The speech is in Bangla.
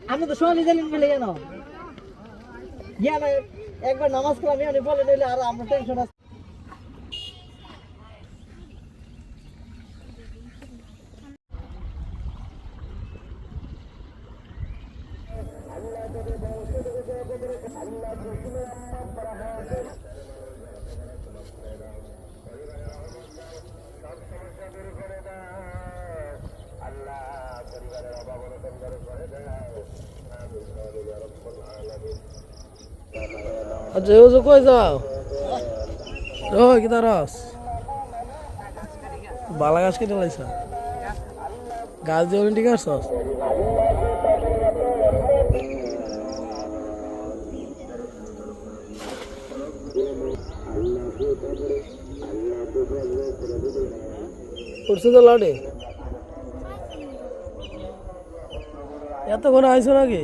আপনি তো শোনি জানেন বলে কেন গিয়া না একবার নামাজ কালাম আমি বলে নিলে আর আমরা টেনশন আছে আচ্ছা ও যে কই যাও ও কি তারস বালা গাছ কেটে লাইছ গাছ দিয়ে ঠিক আছে করছে তো লাডে এতক্ষণ আইসো নাকি